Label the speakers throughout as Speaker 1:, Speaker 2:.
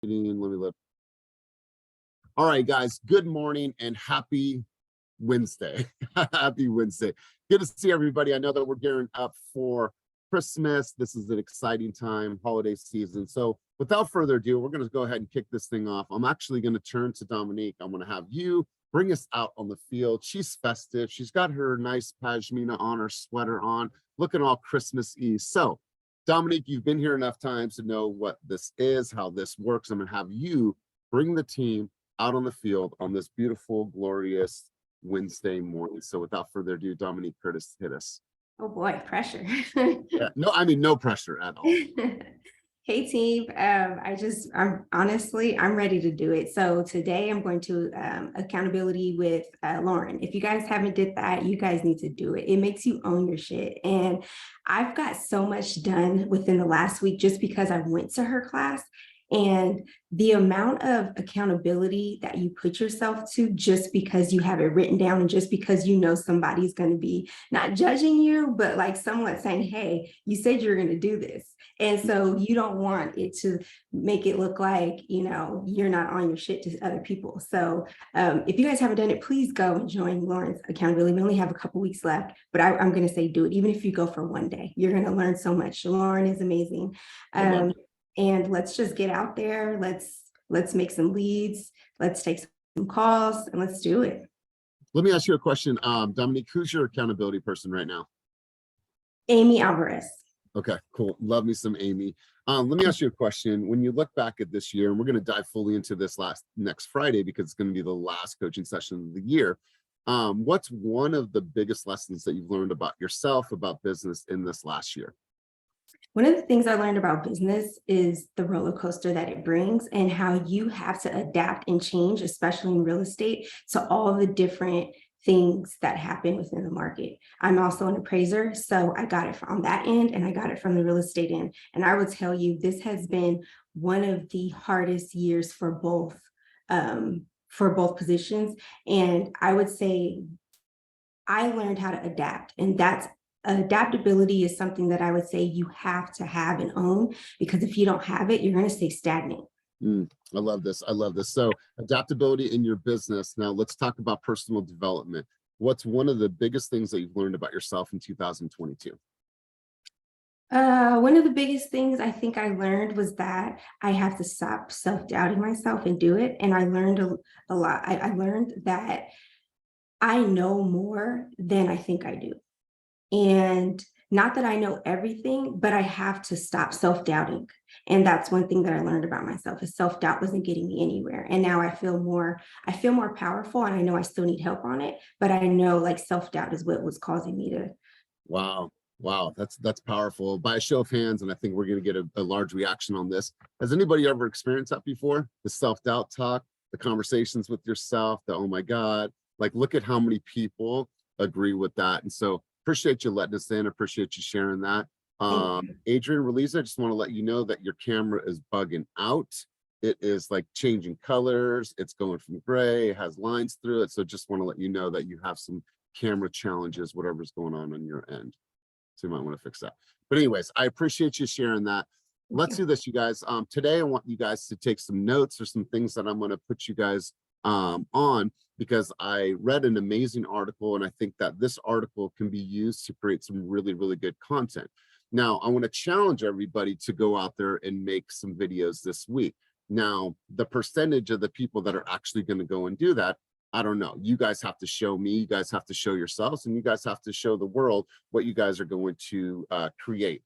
Speaker 1: Let me look. All right, guys. Good morning and happy Wednesday. Happy Wednesday. Good to see everybody. I know that we're gearing up for Christmas. This is an exciting time, holiday season. So without further ado, we're going to go ahead and kick this thing off. I'm actually going to turn to Dominique. I'm going to have you bring us out on the field. She's festive. She's got her nice pashmina on, her sweater on, looking all Christmas-y. So Dominique, you've been here enough times to know what this is, how this works. I'm going to have you bring the team out on the field on this beautiful, glorious Wednesday morning. So without further ado, Dominique Curtis, hit us.
Speaker 2: Oh boy, pressure.
Speaker 1: Yeah, no, I mean, no pressure at all.
Speaker 2: Hey team, I'm ready to do it. So today I'm going to accountability with Lauren. If you guys haven't did that, you guys need to do it. It makes you own your shit. And I've got so much done within the last week just because I went to her class. And the amount of accountability that you put yourself to just because you have it written down and just because you know somebody's going to be not judging you, but like somewhat saying, hey, you said you're going to do this. And so you don't want it to make it look like, you know, you're not on your shit to other people. So if you guys haven't done it, please go and join Lauren's accountability. We only have a couple weeks left, but I'm going to say do it. Even if you go for one day, you're going to learn so much. Lauren is amazing. And let's just get out there. Let's make some leads. Let's take some calls and let's do it.
Speaker 1: Let me ask you a question. Dominique, who's your accountability person right now?
Speaker 2: Amy Alvarez.
Speaker 1: Okay, cool. Love me some Amy. Let me ask you a question. When you look back at this year, and we're going to dive fully into this next Friday because it's going to be the last coaching session of the year. What's one of the biggest lessons that you've learned about yourself, about business in this last year?
Speaker 2: One of the things I learned about business is the roller coaster that it brings and how you have to adapt and change, especially in real estate, to all the different things that happen within the market. I'm also an appraiser, so I got it from that end and I got it from the real estate end. And I would tell you, this has been one of the hardest years for both positions. And I would say I learned how to adapt, and adaptability is something that I would say you have to have and own, because if you don't have it, you're going to stay stagnant.
Speaker 1: I love this. I love this. So adaptability in your business. Now let's talk about personal development. What's one of the biggest things that you've learned about yourself in 2022?
Speaker 2: One of the biggest things I think I learned was that I have to stop self-doubting myself and do it. And I learned a lot. I learned that I know more than I think I do. And not that I know everything, but I have to stop self-doubting. And that's one thing that I learned about myself, is self-doubt wasn't getting me anywhere. And now I feel more powerful, and I know I still need help on it, but I know like self-doubt is what was causing me to.
Speaker 1: Wow. That's powerful. By a show of hands, and I think we're going to get a large reaction on this. Has anybody ever experienced that before? The self-doubt talk, the conversations with yourself, the, oh my God, like, look at how many people agree with that. And so appreciate you letting us in. Appreciate you sharing that. Adrian Reliza, I just want to let you know that your camera is bugging out. It is like changing colors. It's going from gray, it has lines through it. So just want to let you know that you have some camera challenges, whatever's going on your end. So you might want to fix that. But anyways, I appreciate you sharing that. Let's do this, you guys. Today, I want you guys to take some notes or some things that I'm going to put you guys on, because I read an amazing article, and I think that this article can be used to create some really, really good content. Now, I want to challenge everybody to go out there and make some videos this week. Now, the percentage of the people that are actually going to go and do that, I don't know. You guys have to show me, you guys have to show yourselves, and you guys have to show the world what you guys are going to create.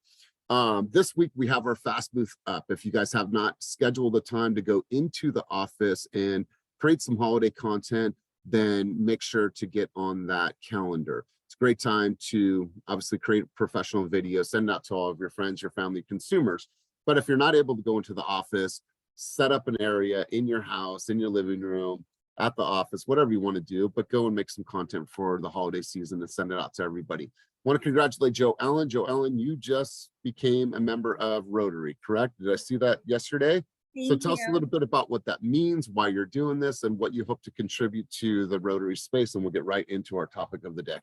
Speaker 1: This week we have our fast booth up. If you guys have not scheduled a time to go into the office and create some holiday content, then make sure to get on that calendar. It's a great time to obviously create professional videos, send out to all of your friends, your family, consumers. But if you're not able to go into the office, set up an area in your house, in your living room, at the office, whatever you want to do, but go and make some content for the holiday season and send it out to everybody. Want to congratulate Joe Ellen. Joe Ellen, you just became a member of Rotary, correct? Did I see that yesterday? So tell us a little bit about what that means, why you're doing this, and what you hope to contribute to the Rotary space, and we'll get right into our topic of the day.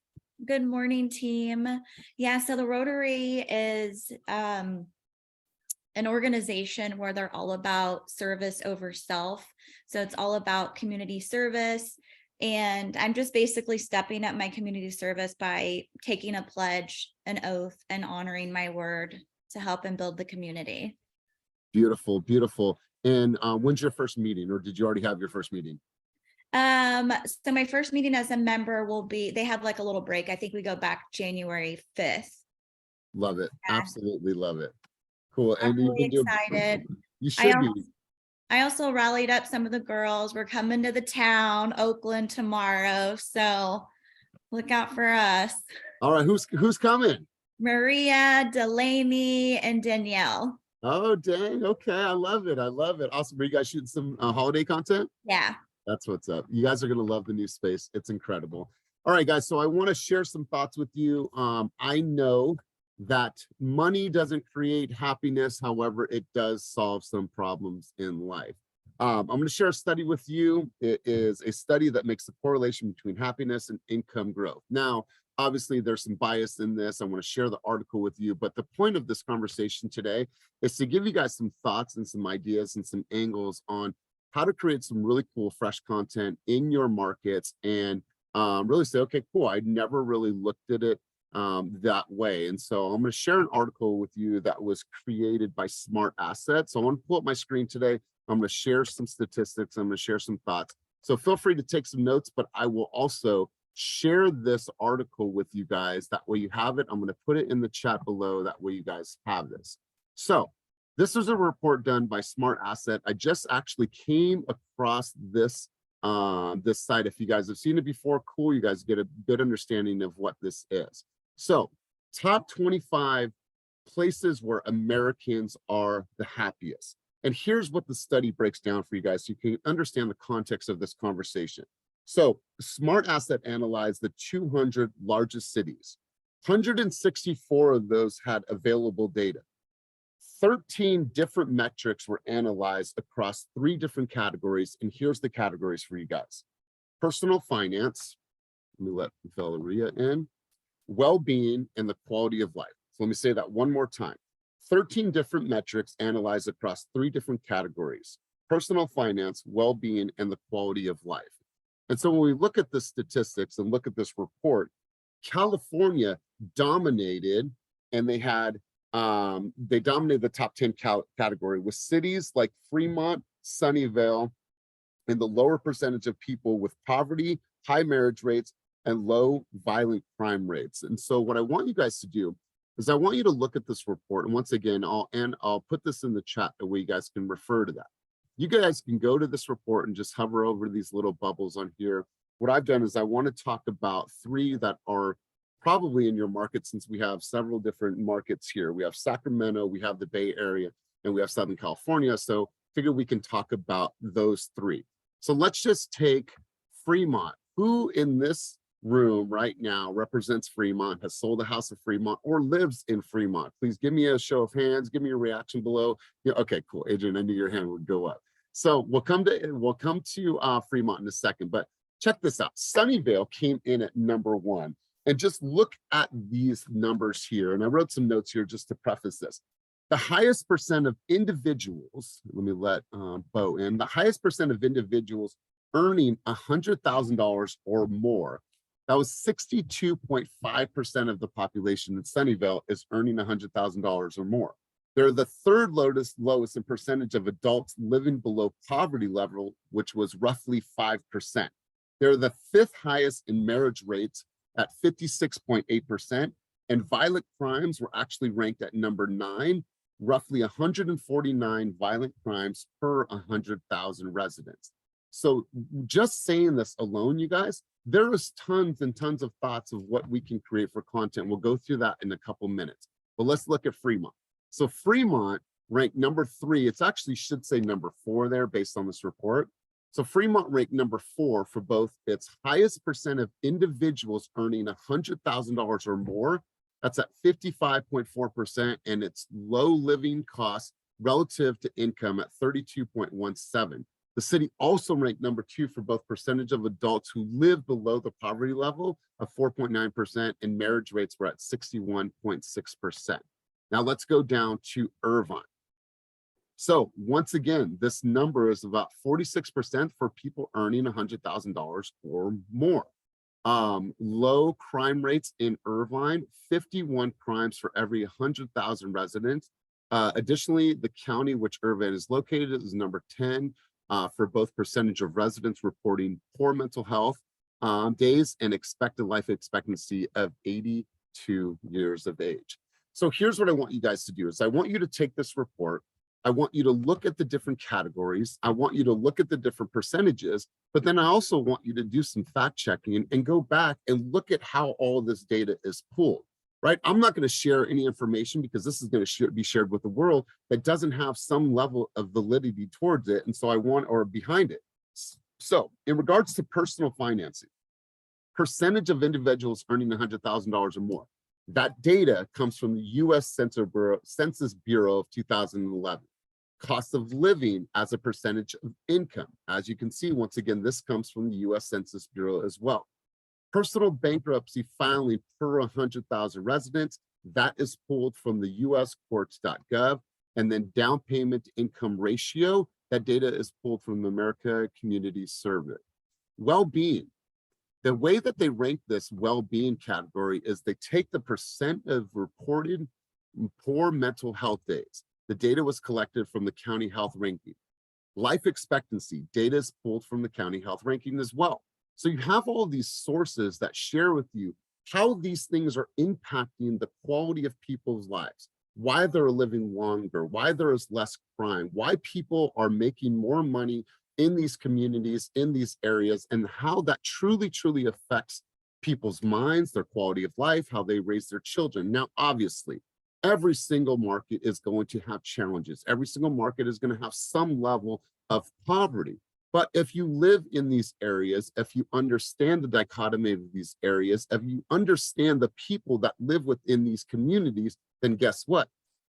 Speaker 3: Good morning, team. Yeah, so the Rotary is an organization where they're all about service over self. So it's all about community service. And I'm just basically stepping up my community service by taking a pledge, an oath, and honoring my word to help and build the community.
Speaker 1: Beautiful, beautiful. And when's your first meeting, or did you already have your first meeting?
Speaker 3: So my first meeting as a member will be, they have like a little break. I think we go back January 5th.
Speaker 1: Love it.
Speaker 3: Yeah.
Speaker 1: Absolutely love it. Cool.
Speaker 3: I'm
Speaker 1: And you've
Speaker 3: really
Speaker 1: been doing,
Speaker 3: excited.
Speaker 1: you
Speaker 3: I
Speaker 1: should be.
Speaker 3: I also rallied up some of the girls. We're coming to the town, Oakland, tomorrow. So look out for us.
Speaker 1: All right, who's coming?
Speaker 3: Maria, Delaney, and Danielle.
Speaker 1: Oh, dang. Okay, I love it. I love it. Awesome. Are you guys shooting some holiday content?
Speaker 3: Yeah.
Speaker 1: That's what's up. You guys are going to love the new space. It's incredible. All right, guys. So I want to share some thoughts with you. I know that money doesn't create happiness. However, it does solve some problems in life. I'm going to share a study with you. It is a study that makes the correlation between happiness and income growth. Now, obviously, there's some bias in this. I want to share the article with you. But the point of this conversation today is to give you guys some thoughts and some ideas and some angles on how to create some really cool, fresh content in your markets and really say, okay, cool. I never really looked at it that way. And so I'm going to share an article with you that was created by Smart Asset. So I want to pull up my screen today. I'm going to share some statistics. I'm going to share some thoughts. So feel free to take some notes, but I will also share this article with you guys. That way you have it. I'm going to put it in the chat below. That way you guys have this. So this was a report done by Smart Asset. I just actually came across this this site. If you guys have seen it before, cool. You guys get a good understanding of what this is. So top 25 places where Americans are the happiest. And here's what the study breaks down for you guys so you can understand the context of this conversation. So Smart Asset analyzed the 200 largest cities. 164 of those had available data. 13 different metrics were analyzed across 3 different categories. And here's the categories for you guys. Personal finance, let me let Valeria in, well-being, and the quality of life. So let me say that one more time. 13 different metrics analyzed across 3 different categories: personal finance, well-being, and the quality of life. And so when we look at the statistics and look at this report, California dominated, and they dominated the top 10 category with cities like Fremont, Sunnyvale, and the lower percentage of people with poverty, high marriage rates, and low violent crime rates. And so what I want you guys to do is I want you to look at this report. And once again, I'll put this in the chat that way you guys can refer to that. You guys can go to this report and just hover over these little bubbles on here. What I've done is I want to talk about 3 that are probably in your market, since we have several different markets here. We have Sacramento, we have the Bay Area, and we have Southern California. So figure we can talk about those 3. So let's just take Fremont. Who in this room right now represents Fremont, has sold a house of Fremont, or lives in Fremont? Please give me a show of hands. Give me your reaction below. Yeah, okay, cool. Adrian, I knew your hand would go up. So we'll come to Fremont in a second, but check this out. Sunnyvale came in at number 1. And just look at these numbers here. And I wrote some notes here just to preface this. The highest percent of individuals, let me let Bo in, the highest percent of individuals earning $100,000 or more. That was 62.5% of the population in Sunnyvale is earning $100,000 or more. They're the 3rd lowest in percentage of adults living below poverty level, which was roughly 5%. They're the 5th highest in marriage rates at 56.8%, and violent crimes were actually ranked at number 9, roughly 149 violent crimes per 100,000 residents. So just saying this alone, you guys, there is tons and tons of thoughts of what we can create for content. We'll go through that in a couple minutes, but let's look at Fremont. So Fremont ranked number 3. It's actually should say number 4 there based on this report. So Fremont ranked number 4 for both its highest percent of individuals earning $100,000 or more. That's at 55.4%, and its low living costs relative to income at 32.17. The city also ranked number 2 for both percentage of adults who live below the poverty level of 4.9%, and marriage rates were at 61.6%. Now let's go down to Irvine. So once again, this number is about 46% for people earning $100,000 or more. Low crime rates in Irvine, 51 crimes for every 100,000 residents. Additionally, the county which Irvine is located is number 10 for both percentage of residents reporting poor mental health days and expected life expectancy of 82 years of age. So here's what I want you guys to do is I want you to take this report. I want you to look at the different categories. I want you to look at the different percentages, but then I also want you to do some fact checking and go back and look at how all this data is pulled, right? I'm not going to share any information because this is going to be shared with the world that doesn't have some level of validity towards it. And so I want, or behind it. So in regards to personal financing, percentage of individuals earning $100,000 or more, that data comes from the US Census Bureau of 2011. Cost of living as a percentage of income. As you can see, once again, this comes from the US Census Bureau as well. Personal bankruptcy filing per 100,000 residents, that is pulled from the uscourts.gov. And then down payment to income ratio, that data is pulled from the America Community Survey. Well-being. The way that they rank this well-being category is they take the percent of reported poor mental health days. The data was collected from the county health ranking. Life expectancy data is pulled from the county health ranking as well. So you have all these sources that share with you how these things are impacting the quality of people's lives, why they're living longer, why there is less crime, why people are making more money in these communities, in these areas, and how that truly, truly affects people's minds, their quality of life, how they raise their children. Now, obviously, every single market is going to have challenges. Every single market is going to have some level of poverty. But if you live in these areas, if you understand the dichotomy of these areas, if you understand the people that live within these communities, then guess what?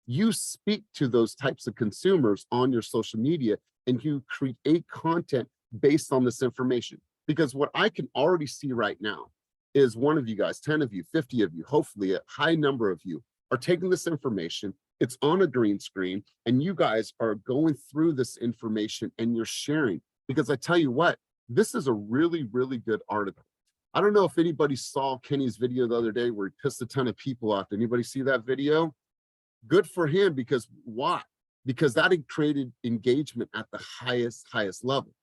Speaker 1: You speak to those types of consumers on your social media and you create content based on this information. Because what I can already see right now is one of you guys, 10 of you, 50 of you, hopefully a high number of you are taking this information, it's on a green screen, and you guys are going through this information and you're sharing. Because I tell you what, this is a really, really good article. I don't know if anybody saw Kenny's video the other day where he pissed a ton of people off. Did anybody see that video? Good for him, because why? Because that had created engagement at the highest level.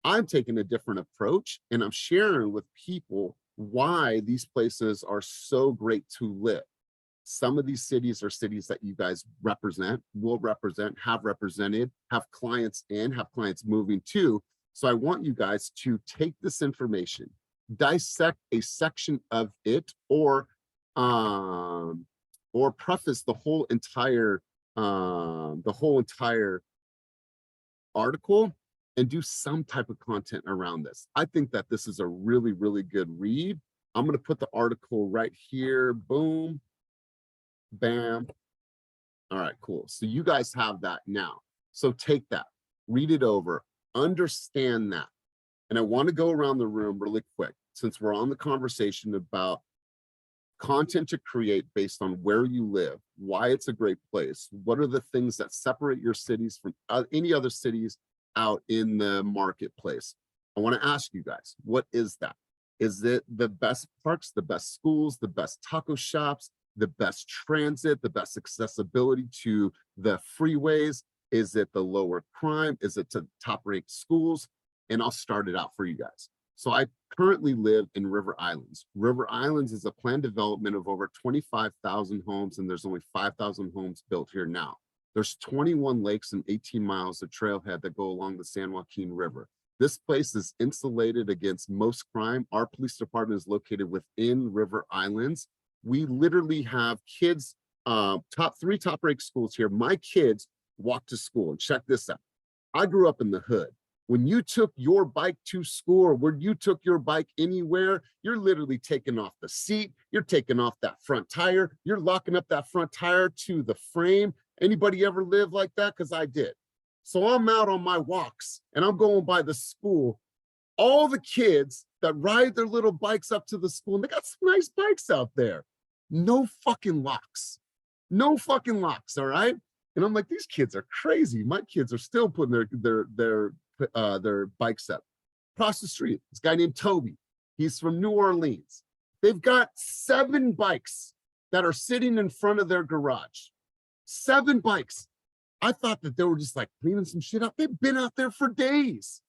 Speaker 1: I'm taking a different approach and I'm sharing with people why these places are so great to live. Some of these cities are cities that you guys represent, will represent, have represented, have clients in, have clients moving to. So I want you guys to take this information, dissect a section of it, or preface the whole entire article and do some type of content around this. I think that this is a really, really good read. I'm going to put the article right here. Boom, bam. All right, cool. So you guys have that now. So take that, read it over, understand that. And I want to go around the room really quick, since we're on the conversation about content to create based on where you live, why it's a great place, what are the things that separate your cities from any other cities out in the marketplace. I want to ask you guys, what is that? Is it the best parks, the best schools, the best taco shops, the best transit, the best accessibility to the freeways? Is it the lower crime? Is it to top ranked schools? And I'll start it out for you guys. So I currently live in River Islands. River Islands is a planned development of over 25,000 homes, and there's only 5,000 homes built here now. There's 21 lakes and 18 miles of trailhead that go along the San Joaquin River. This place is insulated against most crime. Our police department is located within River Islands. We literally have kids, three top-ranked schools here. My kids walk to school, and check this out. I grew up in the hood. When you took your bike to school, or when you took your bike anywhere, you're literally taking off the seat, you're taking off that front tire, you're locking up that front tire to the frame. Anybody ever live like that? Because I did. So I'm out on my walks and I'm going by the school. All the kids that ride their little bikes up to the school, and they got some nice bikes out there. No fucking locks. No fucking locks, all right? And I'm like, these kids are crazy. My kids are still putting their bikes up. Across the street, this guy named Toby. He's from New Orleans. They've got 7 bikes that are sitting in front of their garage. 7 bikes. I thought that they were just like cleaning some shit up. They've been out there for days.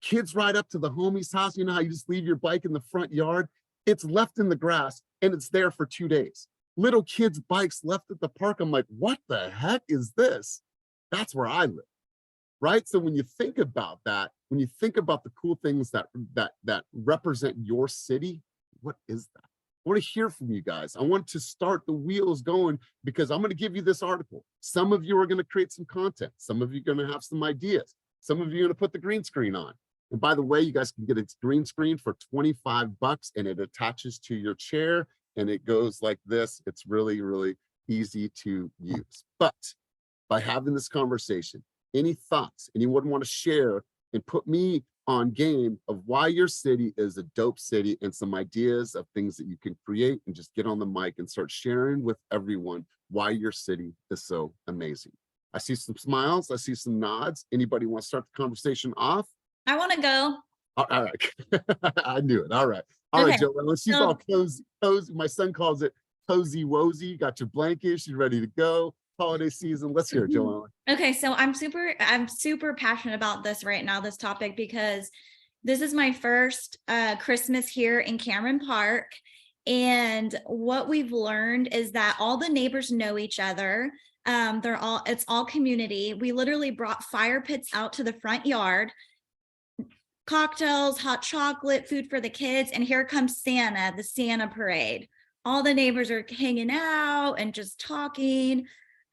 Speaker 1: Kids ride up to the homie's house. You know how you just leave your bike in the front yard? It's left in the grass and it's there for 2 days. Little kids' bikes left at the park. I'm like, what the heck is this? That's where I live, right? So when you think about that, when you think about the cool things that represent your city, what is that? I want to hear from you guys. I want to start the wheels going because I'm going to give you this article. Some of you are going to create some content. Some of you are going to have some ideas. Some of you are going to put the green screen on. And by the way, you guys can get a green screen for $25 and it attaches to your chair and it goes like this. It's really, really easy to use. But by having this conversation, any thoughts anyone want to share and put me on game of why your city is a dope city and some ideas of things that you can create, and just get on the mic and start sharing with everyone why your city is so amazing. I see some smiles. I see some nods. Anybody want to start the conversation off?
Speaker 3: I want to go.
Speaker 1: All right. I knew it. All right. All right,
Speaker 3: Okay.
Speaker 1: Joelle. She's all cozy. My son calls it cozy wozy. Got your blanket. She's ready to go. Holiday season. Let's hear it, Joelle.
Speaker 3: Okay, so I'm super passionate about this right now, this topic, because this is my first Christmas here in Cameron Park. And what we've learned is that all the neighbors know each other. It's all community. We literally brought fire pits out to the front yard, cocktails, hot chocolate, food for the kids. And here comes Santa, the Santa parade. All the neighbors are hanging out and just talking.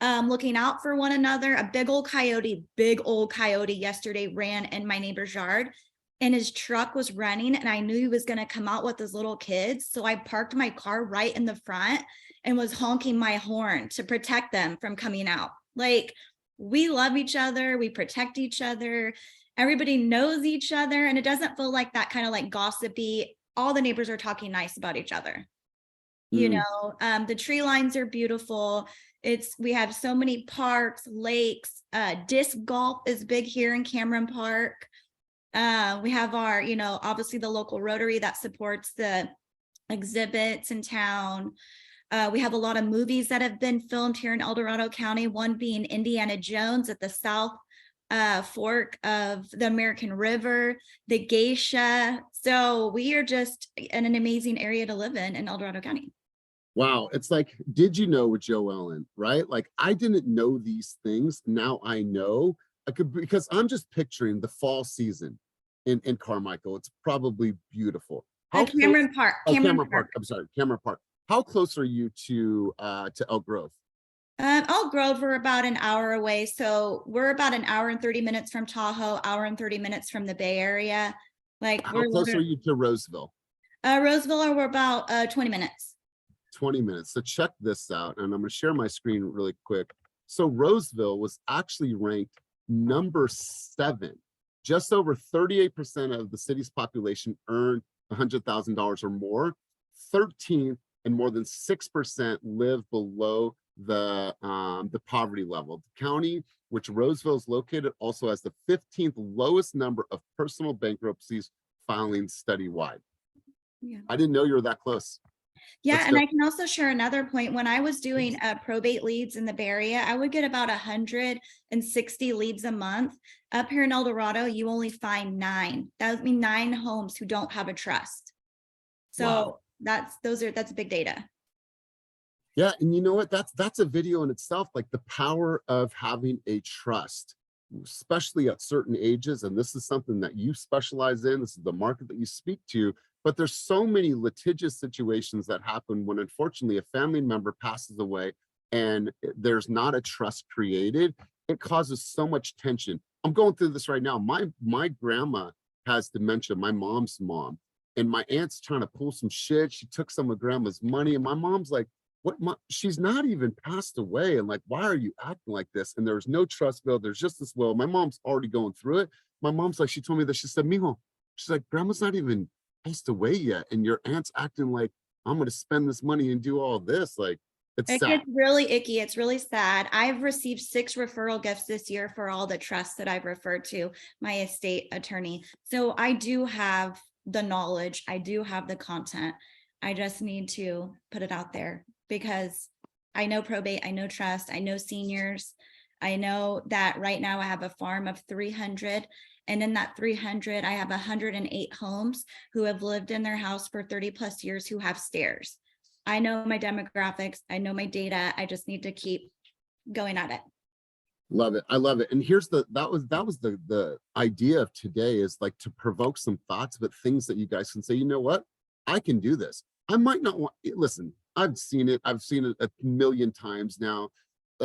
Speaker 3: Looking out for one another. A big old coyote yesterday ran in my neighbor's yard and his truck was running and I knew he was going to come out with his little kids. So I parked my car right in the front and was honking my horn to protect them from coming out. Like, we love each other. We protect each other. Everybody knows each other. And it doesn't feel like that kind of like gossipy. All the neighbors are talking nice about each other. You know, the tree lines are beautiful. We have so many parks, lakes, disc golf is big here in Cameron Park. We have our, obviously the local Rotary that supports the exhibits in town. We have a lot of movies that have been filmed here in El Dorado County, one being Indiana Jones at the South fork of the American River, the Geisha. So we are just in an amazing area to live in El Dorado County.
Speaker 1: Wow. It's like, did you know with Joellen, right? Like, I didn't know these things. Now I know. Because I'm just picturing the fall season in Carmichael. It's probably beautiful.
Speaker 3: Cameron Park.
Speaker 1: Cameron Park. I'm sorry, Cameron Park. How close are you to Elk Grove?
Speaker 3: Elk Grove, we're about an hour away. So we're about an hour and 30 minutes from Tahoe, hour and 30 minutes from the Bay Area. Like,
Speaker 1: how close are you to Roseville?
Speaker 3: Roseville, we're about 20 minutes.
Speaker 1: 20 minutes. So check this out. And I'm going to share my screen really quick. So Roseville was actually ranked number 7. Just over 38% of the city's population earned $100,000 or more. 13th and more than 6% live below the poverty level. The county, which Roseville is located, also has the 15th lowest number of personal bankruptcies filings study-wide.
Speaker 3: Yeah.
Speaker 1: I didn't know you were that close.
Speaker 3: Yeah, and I can also share another point. When I was doing probate leads in the Bay Area, I would get about 160 leads a month. Up here in El Dorado, you only find 9. That would mean 9 homes who don't have a trust. So
Speaker 1: wow.
Speaker 3: That's big data.
Speaker 1: Yeah, and you know what? That's a video in itself, like the power of having a trust, especially at certain ages. And this is something that you specialize in. This is the market that you speak to. But there's so many litigious situations that happen when, unfortunately, a family member passes away and there's not a trust created. It causes so much tension. I'm going through this right now. My grandma has dementia, my mom's mom, and my aunt's trying to pull some shit. She took some of grandma's money, and my mom's like, "What? She's not even passed away, and like, why are you acting like this?" And there's no trust bill. There's just this will. My mom's already going through it. My mom's like, she told me that. She said, "Mijo," she's like, "Grandma's not even passed away yet, and your aunt's acting like I'm going to spend this money and do all this." Like, It's
Speaker 3: It
Speaker 1: sad.
Speaker 3: gets really icky. It's really sad. I've received 6 referral gifts this year for all the trusts that I've referred to my estate attorney. So I do have the knowledge. I do have the content. I just need to put it out there because I know probate, I know trust, I know seniors. I know that right now I have a farm of 300, and in that 300, I have 108 homes who have lived in their house for 30 plus years who have stairs. I know my demographics, I know my data. I just need to keep going at it.
Speaker 1: Love it. I love it. And here's that was the idea of today, is like to provoke some thoughts, but things that you guys can say, you know what? I can do this. I might not want, listen, I've seen it a million times now.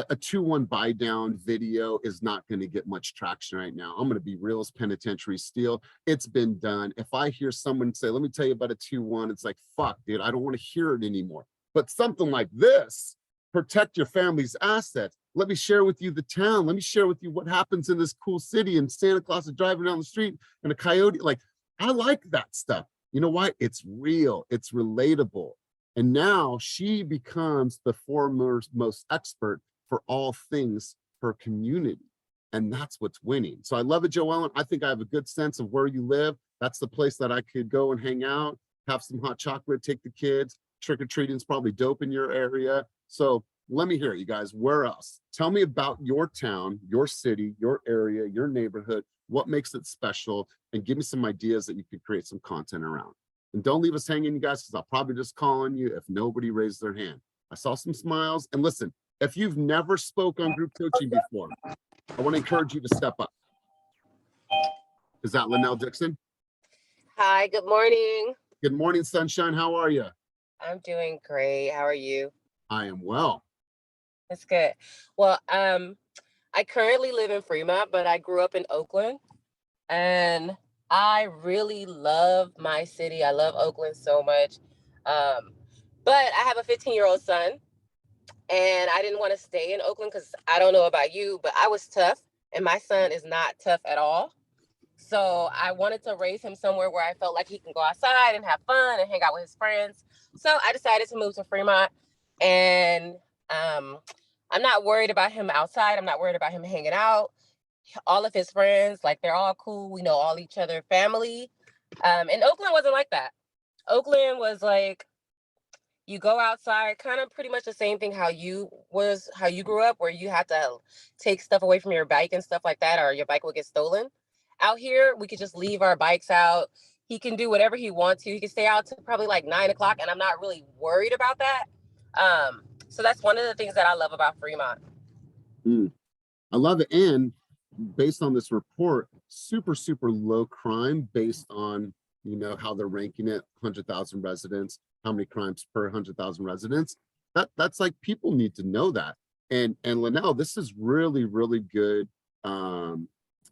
Speaker 1: A 2-1 buy down video is not going to get much traction right now. I'm going to be real as penitentiary steel. It's been done. If I hear someone say, let me tell you about a 2-1, it's like, fuck, dude, I don't want to hear it anymore. But something like this, protect your family's assets. Let me share with you the town. Let me share with you what happens in this cool city, and Santa Claus is driving down the street and a coyote. Like, I like that stuff. You know why? It's real. It's relatable. And now she becomes the foremost expert for all things her community. And that's what's winning. So I love it, Joellen. I think I have a good sense of where you live. That's the place that I could go and hang out, have some hot chocolate, take the kids. Trick-or-treating is probably dope in your area. So let me hear it, you guys. Where else? Tell me about your town, your city, your area, your neighborhood. What makes it special? And give me some ideas that you could create some content around. And don't leave us hanging, you guys, because I'll probably just call on you if nobody raised their hand. I saw some smiles. And listen, if you've never spoke on group coaching before, I want to encourage you to step up. Is that Linnell Dixon?
Speaker 4: Hi, good morning.
Speaker 1: Good morning, sunshine. How are you?
Speaker 4: I'm doing great. How are you?
Speaker 1: I am well.
Speaker 4: That's good. Well, I currently live in Fremont, but I grew up in Oakland, and I really love my city. I love Oakland so much. But I have a 15-year-old son, and I didn't want to stay in Oakland because I don't know about you, but I was tough, and my son is not tough at all. So I wanted to raise him somewhere where I felt like he can go outside and have fun and hang out with his friends. So I decided to move to Fremont, and I'm not worried about him outside. I'm not worried about him hanging out. All of his friends, like, they're all cool. We know all each other family. And Oakland wasn't like that. Oakland was like, you go outside, kind of pretty much the same thing how you grew up, where you had to take stuff away from your bike and stuff like that, or your bike would get stolen. Out here, we could just leave our bikes out. He can do whatever he wants to. He can stay out to probably like 9 o'clock, and I'm not really worried about that. So that's one of the things that I love about Fremont.
Speaker 1: I love it. And based on this report, super, super low crime based on, you know, how they're ranking it, 100,000 residents, how many crimes per 100,000 residents. That's like, people need to know that. And Linnell, this is really, really good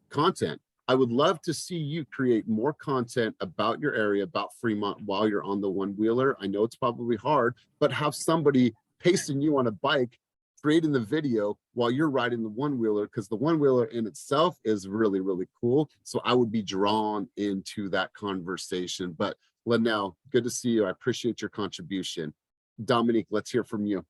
Speaker 1: content. I would love to see you create more content about your area, about Fremont, while you're on the one-wheeler. I know it's probably hard, but have somebody pacing you on a bike, creating the video while you're riding the one-wheeler, because the one-wheeler in itself is really, really cool. So I would be drawn into that conversation. But Linnell, good to see you. I appreciate your contribution. Dominique, let's hear from you.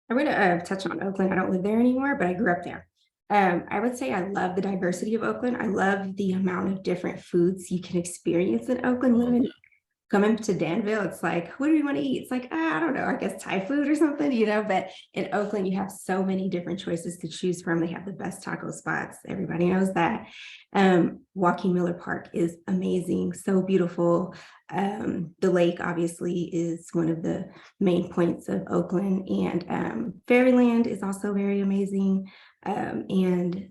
Speaker 2: I'm going to touch on Oakland. I don't live there anymore, but I grew up there. I would say I love the diversity of Oakland. I love the amount of different foods you can experience in Oakland. Coming to Danville, it's like, what do we want to eat? It's like, I don't know, I guess Thai food or something, you know, but in Oakland, you have so many different choices to choose from. They have the best taco spots. Everybody knows that. Joaquin Miller Park is amazing, so beautiful. The lake obviously is one of the main points of Oakland, and Fairyland is also very amazing. And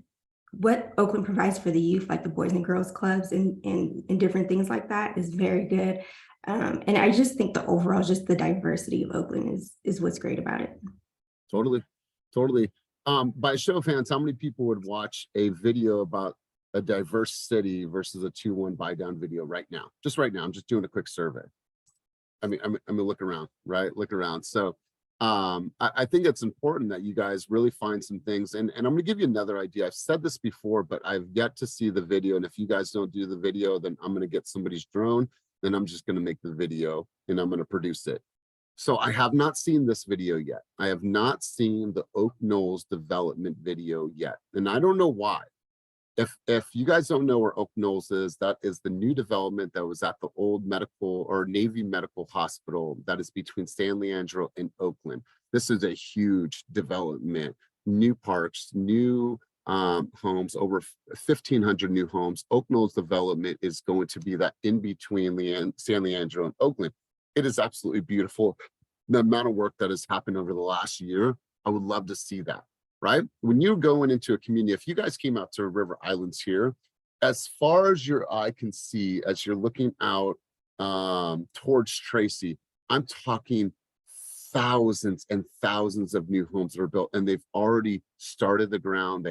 Speaker 2: what Oakland provides for the youth, like the Boys and Girls Clubs and different things like that, is very good. And I just think the overall, just the diversity of Oakland is what's great about it.
Speaker 1: Totally. By a show of hands, how many people would watch a video about a diverse city versus a 2-1 buy down video right now? Just right now, I'm just doing a quick survey. I mean, look around, right? Look around. So I think it's important that you guys really find some things, and I'm going to give you another idea. I've said this before, but I've yet to see the video. And if you guys don't do the video, then I'm going to get somebody's drone, then I'm just going to make the video and I'm going to produce it. So I have not seen this video yet. I have not seen the Oak Knolls development video yet. And I don't know why. If you guys don't know where Oak Knolls is, that is the new development that was at the old medical or Navy Medical Hospital that is between San Leandro and Oakland. This is a huge development, new parks, new homes, over 1,500 new homes. Oak Knolls development is going to be that in between San Leandro and Oakland. It is absolutely beautiful. The amount of work that has happened over the last year, I would love to see that. Right? When you're going into a community, if you guys came out to River Islands here, as far as your eye can see, as you're looking out towards Tracy, I'm talking thousands and thousands of new homes that are built, and they've already started the ground.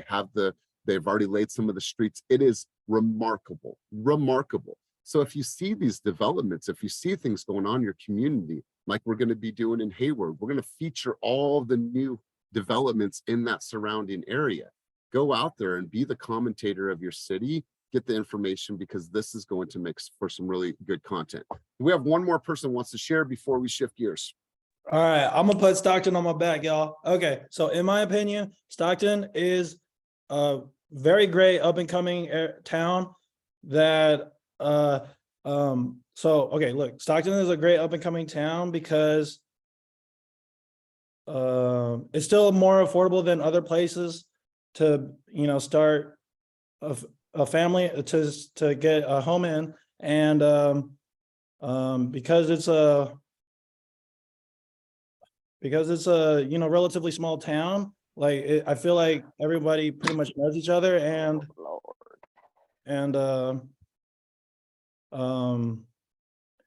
Speaker 1: They've already laid some of the streets. It is remarkable, remarkable. So if you see these developments, if you see things going on in your community, like we're going to be doing in Hayward, we're going to feature all the new developments in that surrounding area. Go out there and be the commentator of your city, get the information, because this is going to make for some really good content. We have one more person who wants to share before we shift gears.
Speaker 5: All right, I'm gonna put Stockton on my back, y'all. Okay, so in my opinion, Stockton is a very great up and coming town that okay, look, Stockton is a great up and coming town because it's still more affordable than other places to, you know, start a family, to get a home in. And because it's a you know, relatively small town, like I feel like everybody pretty much knows each other. And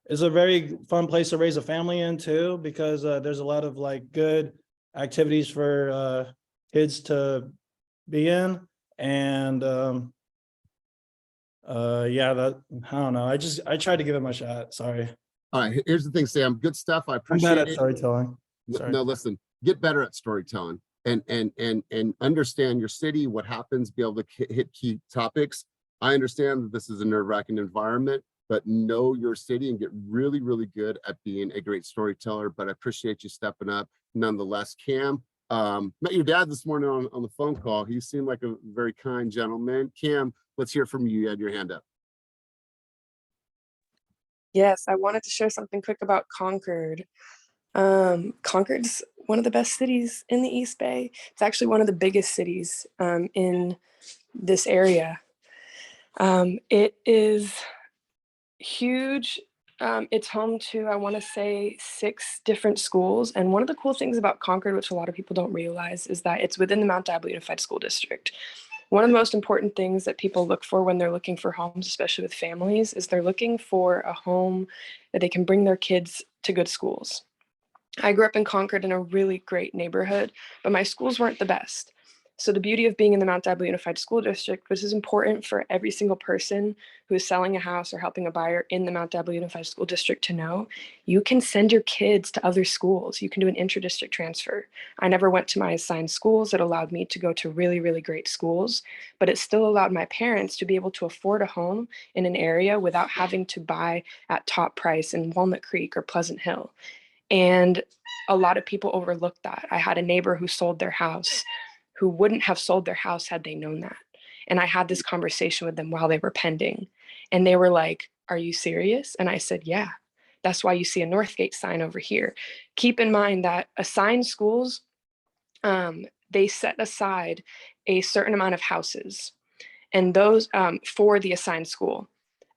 Speaker 5: it's a very fun place to raise a family in too, because there's a lot of like good activities for kids to be in. And yeah, that, I don't know. I tried to give it my shot. Sorry.
Speaker 1: All right, here's the thing, Sam. Good stuff. I
Speaker 5: I'm
Speaker 1: appreciate
Speaker 5: bad at
Speaker 1: it.
Speaker 5: storytelling. Sorry.
Speaker 1: No, listen, get better at storytelling and understand your city, what happens, be able to hit key topics. I understand that this is a nerve-wracking environment, but know your city and get really, really good at being a great storyteller. But I appreciate you stepping up nonetheless. Cam, met your dad this morning on the phone call. He seemed like a very kind gentleman. Cam, let's hear from you. You had your hand up.
Speaker 6: Yes, I wanted to share something quick about Concord. Concord's one of the best cities in the East Bay. It's actually one of the biggest cities in this area. It is huge. It's home to, I want to say, 6 different schools. And one of the cool things about Concord, which a lot of people don't realize, is that it's within the Mount Diablo Unified School District. One of the most important things that people look for when they're looking for homes, especially with families, is they're looking for a home that they can bring their kids to good schools. I grew up in Concord in a really great neighborhood, but my schools weren't the best. So the beauty of being in the Mount Diablo Unified School District, which is important for every single person who is selling a house or helping a buyer in the Mount Diablo Unified School District to know, you can send your kids to other schools. You can do an intra-district transfer. I never went to my assigned schools. It allowed me to go to really, really great schools, but it still allowed my parents to be able to afford a home in an area without having to buy at top price in Walnut Creek or Pleasant Hill. And a lot of people overlooked that. I had a neighbor who sold their house, who wouldn't have sold their house had they known that. And I had this conversation with them while they were pending. And they were like, "Are you serious?" And I said, "Yeah, that's why you see a Northgate sign over here." Keep in mind that assigned schools, they set aside a certain amount of houses, and those for the assigned school.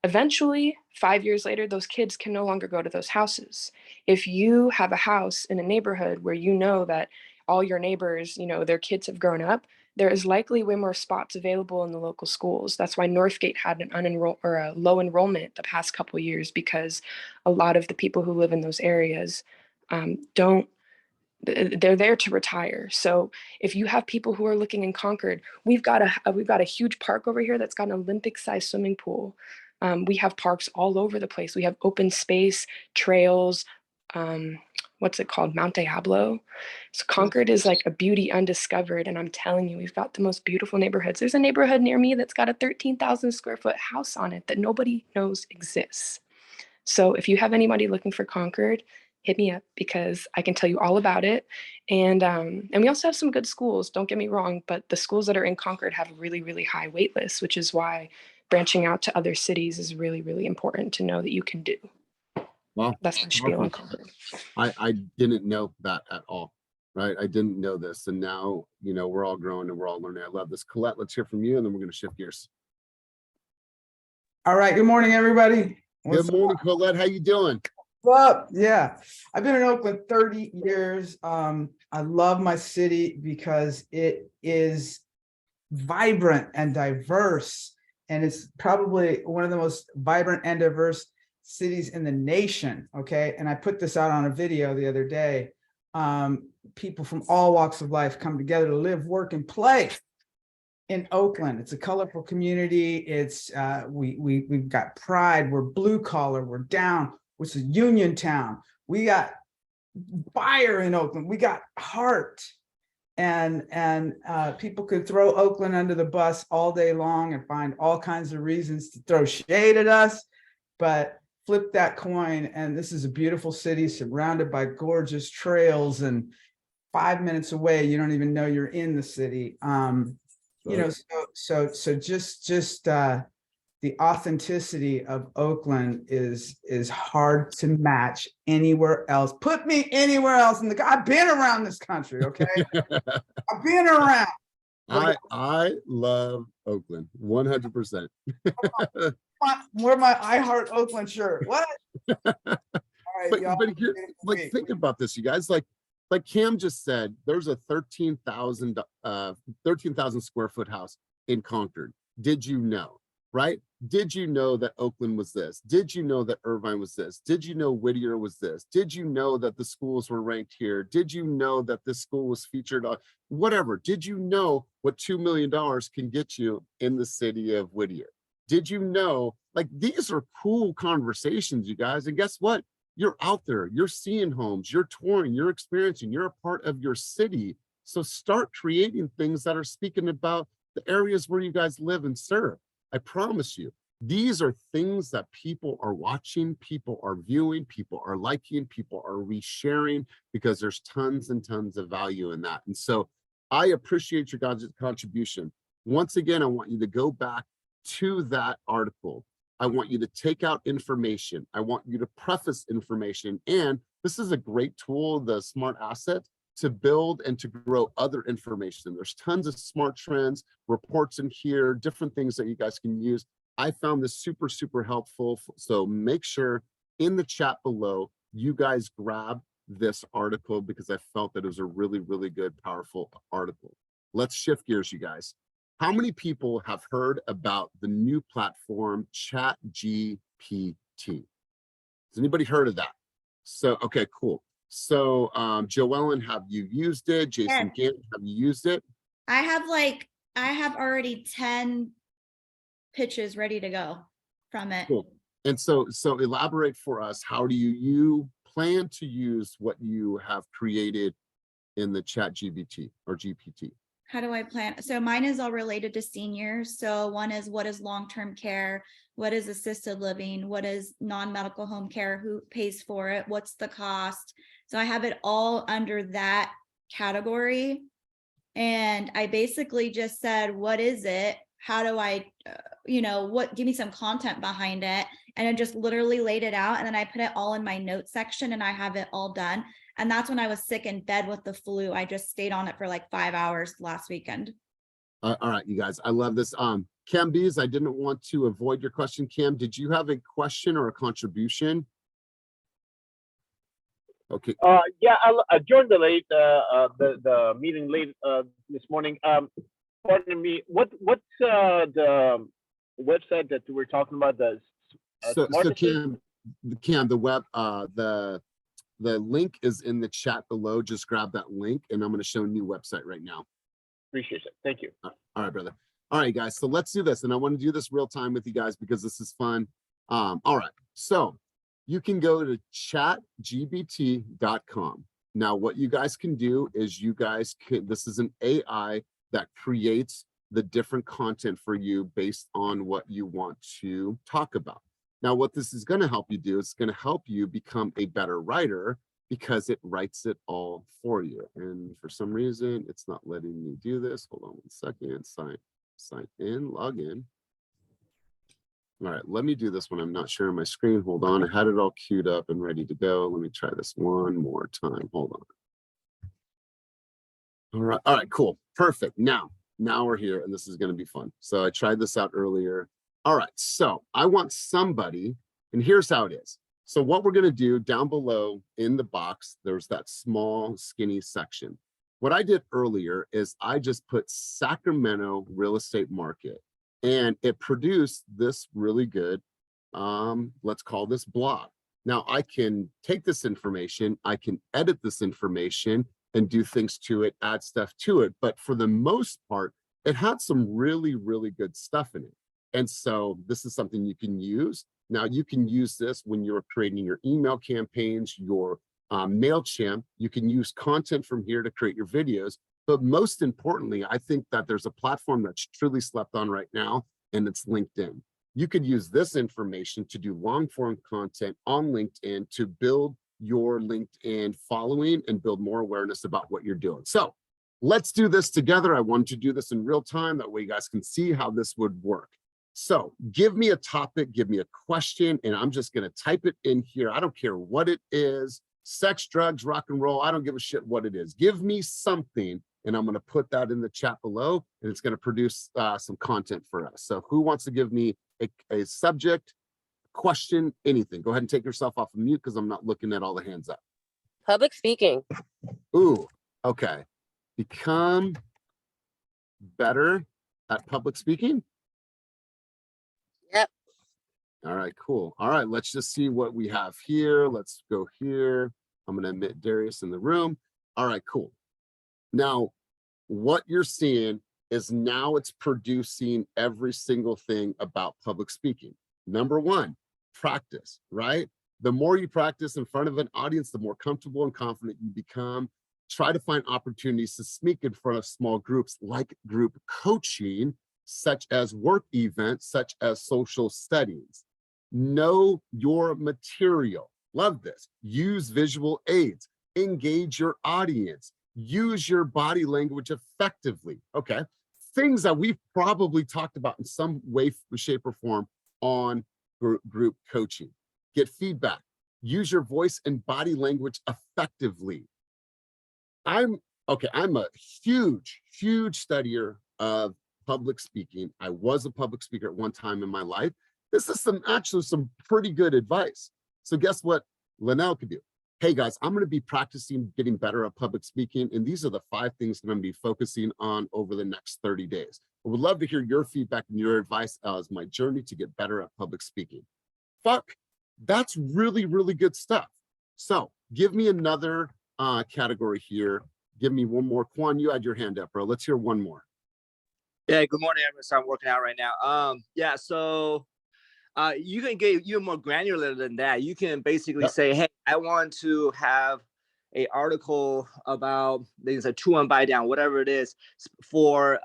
Speaker 6: Eventually, 5 years later, those kids can no longer go to those houses. If you have a house in a neighborhood where you know that all your neighbors, you know, their kids have grown up, there is likely way more spots available in the local schools. That's why Northgate had an a low enrollment the past couple of years, because a lot of the people who live in those areas they're there to retire. So if you have people who are looking in Concord, we've got a huge park over here that's got an Olympic-sized swimming pool. We have parks all over the place. We have open space, trails, what's it called? Mount Diablo. So Concord is like a beauty undiscovered. And I'm telling you, we've got the most beautiful neighborhoods. There's a neighborhood near me that's got a 13,000 square foot house on it that nobody knows exists. So if you have anybody looking for Concord, hit me up because I can tell you all about it. And we also have some good schools, don't get me wrong, but the schools that are in Concord have really, really high wait lists, which is why branching out to other cities is really, really important to know that you can do.
Speaker 1: Well,
Speaker 6: That's my spiel on Concord.
Speaker 1: I didn't know that at all, right? I didn't know this. And now, you know, we're all growing and we're all learning. I love this. Colette, let's hear from you, and then we're going to shift gears.
Speaker 7: All right. Good morning, everybody.
Speaker 1: Good morning, Colette. How you doing?
Speaker 7: What's up? Yeah. I've been in Oakland 30 years. I love my city because it is vibrant and diverse. And it's probably one of the most vibrant and diverse cities in the nation. Okay. And I put this out on a video the other day. People from all walks of life come together to live, work, and play in Oakland. It's a colorful community. It's we've got pride. We're blue collar. We're down. It's a union town. We got fire in Oakland. We got heart. And people could throw Oakland under the bus all day long and find all kinds of reasons to throw shade at us, but flip that coin. And this is a beautiful city surrounded by gorgeous trails, and 5 minutes away, you don't even know you're in the city. You know, so just the authenticity of Oakland is hard to match anywhere else. Put me anywhere else I've been around this country, okay? I've been around.
Speaker 1: I love Oakland 100%.
Speaker 7: Wear my I Heart Oakland shirt. What? All right,
Speaker 1: but here, like, think about this, you guys. Like Cam just said, there's a 13,000 square foot house in Concord. Did you know? Right? Did you know that Oakland was this? Did you know that Irvine was this? Did you know Whittier was this? Did you know that the schools were ranked here? Did you know that this school was featured on whatever? Did you know what $2 million can get you in the city of Whittier? Did you know, like, these are cool conversations, you guys. And guess what? You're out there, you're seeing homes, you're touring, you're experiencing, you're a part of your city. So start creating things that are speaking about the areas where you guys live and serve. I promise you, these are things that people are watching, people are viewing, people are liking, people are resharing, because there's tons and tons of value in that. And so I appreciate your guys' contribution. Once again, I want you to go back to that article. I want you to take out information. I want you to preface information. And this is a great tool, the Smart Asset, to build and to grow other information. There's tons of smart trends, reports in here, different things that you guys can use. I found this super, super helpful. So make sure in the chat below, you guys grab this article, because I felt that it was a really, really good, powerful article. Let's shift gears, you guys. How many people have heard about the new platform ChatGPT? Has anybody heard of that? So, okay, cool. So, Joellen, have you used it? Jason,
Speaker 3: Yeah.
Speaker 1: have you used it?
Speaker 3: I have already 10 pitches ready to go from it.
Speaker 1: Cool. And so elaborate for us. How do you plan to use what you have created in the ChatGPT or GPT?
Speaker 3: How do I plan? So mine is all related to seniors. So one is, what is long-term care? What is assisted living? What is non-medical home care? Who pays for it? What's the cost? So I have it all under that category. And I basically just said, what is it? How do I, give me some content behind it. And I just literally laid it out. And then I put it all in my notes section, and I have it all done. And that's when I was sick in bed with the flu. I just stayed on it for like 5 hours last weekend.
Speaker 1: All right, you guys, I love this. Cam Bees, I didn't want to avoid your question. Cam, did you have a question or a contribution? Okay.
Speaker 8: Yeah, I joined the meeting late this morning. Pardon me. What's the website that we're talking about?
Speaker 1: So Cam, the web, the link is in the chat below. Just grab that link, and I'm going to show a new website right now.
Speaker 8: Appreciate it. Thank you.
Speaker 1: All right, brother. All right, guys. So let's do this, and I want to do this real time with you guys because this is fun. All right. So you can go to chatgpt.com. Now, what you guys can do is this is an AI that creates the different content for you based on what you want to talk about. Now, what this is going to help you do, it's going to help you become a better writer, because it writes it all for you. And for some reason, it's not letting me do this. Hold on 1 second. Sign in, log in. All right, let me do this when I'm not sharing my screen. Hold on, I had it all queued up and ready to go. Let me try this one more time. Hold on. All right, cool, perfect. Now we're here and this is gonna be fun. So I tried this out earlier. All right, so I want somebody, and here's how it is. So what we're gonna do down below in the box, there's that small skinny section. What I did earlier is I just put Sacramento real estate market, and it produced this really good, let's call this blog. Now I can take this information, I can edit this information and do things to it, add stuff to it. But for the most part, it had some really, really good stuff in it. And so this is something you can use. Now you can use this when you're creating your email campaigns, your MailChimp. You can use content from here to create your videos. But most importantly, I think that there's a platform that's truly slept on right now, and it's LinkedIn. You could use this information to do long form content on LinkedIn to build your LinkedIn following and build more awareness about what you're doing. So let's do this together. I wanted to do this in real time. That way you guys can see how this would work. So give me a topic, give me a question, and I'm just going to type it in here. I don't care what it is, sex, drugs, rock and roll. I don't give a shit what it is. Give me something, and I'm going to put that in the chat below, and it's going to produce some content for us. So who wants to give me a subject, question, anything? Go ahead and take yourself off of mute because I'm not looking at all the hands up.
Speaker 4: Public speaking.
Speaker 1: Ooh, okay. Become better at public speaking.
Speaker 4: Yep.
Speaker 1: All right, cool. All right, let's just see what we have here. Let's go here. I'm going to admit Darius in the room. All right, cool. Now, what you're seeing is now it's producing every single thing about public speaking. Number one, practice, right? The more you practice in front of an audience, the more comfortable and confident you become. Try to find opportunities to speak in front of small groups, like group coaching, such as work events, such as social studies. Know your material. Love this. Use visual aids. Engage your audience. Use your body language effectively. Okay. Things that we've probably talked about in some way, shape, or form on group coaching. Get feedback. Use your voice and body language effectively. I'm a huge studier of public speaking. I was a public speaker at one time in my life. This is actually some pretty good advice. So guess what Linnell could do? Hey guys, I'm going to be practicing getting better at public speaking, and these are the 5 things that I'm going to be focusing on over the next 30 days. I would love to hear your feedback and your advice as my journey to get better at public speaking. Fuck, that's really, really good stuff. So give me another category here. Give me one more. Quan, you had your hand up, bro. Let's hear one more.
Speaker 9: Yeah, good morning, everyone. So I'm working out right now. Yeah, so you can get even more granular than that. You can basically say, hey, I want to have a article about there's a 2-1 buy down, whatever it is, for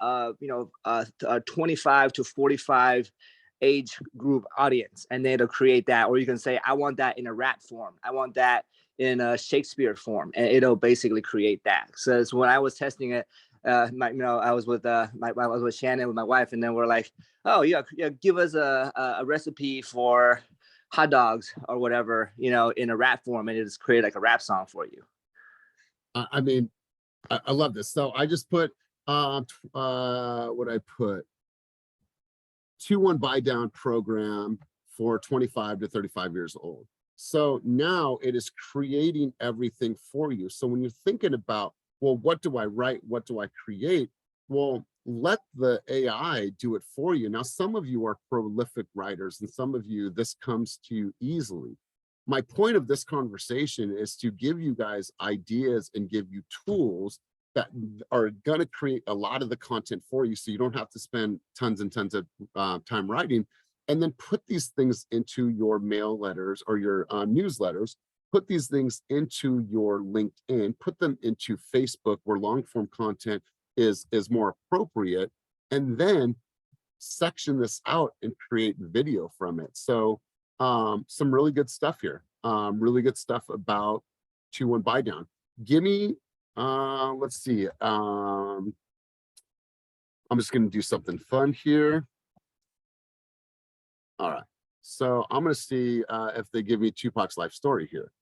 Speaker 9: 25 to 45 age group audience, and then it'll create that. Or you can say, I want that in a rap form. I want that in a Shakespeare form, and it'll basically create that. So when I was testing it, I was with Shannon with my wife, and then we're like, oh yeah, give us a recipe for hot dogs or whatever, in a rap form, and it just create like a rap song for you.
Speaker 1: I mean, I love this. So I just put what I put 2-1 buy down program for 25 to 35 years old. So now it is creating everything for you. So when you're thinking about, well, what do I write? What do I create? Well, let the AI do it for you. Now, some of you are prolific writers, and some of you, this comes to you easily. My point of this conversation is to give you guys ideas and give you tools that are going to create a lot of the content for you, so you don't have to spend tons and tons of time writing. And then put these things into your mail letters or your newsletters. Put these things into your LinkedIn, put them into Facebook where long form content is more appropriate, and then section this out and create video from it. So some really good stuff here. Really good stuff about 2-1 buy down. Give me, let's see. I'm just going to do something fun here. All right. So I'm going to see if they give me Tupac's life story here.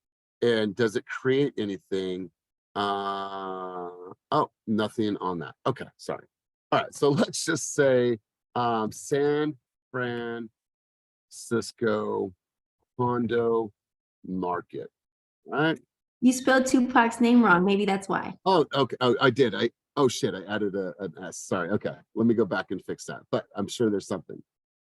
Speaker 1: And does it create anything? Oh, nothing on that. Okay, sorry. All right, so let's just say San Francisco condo market, right?
Speaker 2: You spelled Tupac's name wrong. Maybe that's why.
Speaker 1: Oh, okay. Oh, I did. Oh shit, I added an S. Sorry. Okay, let me go back and fix that. But I'm sure there's something.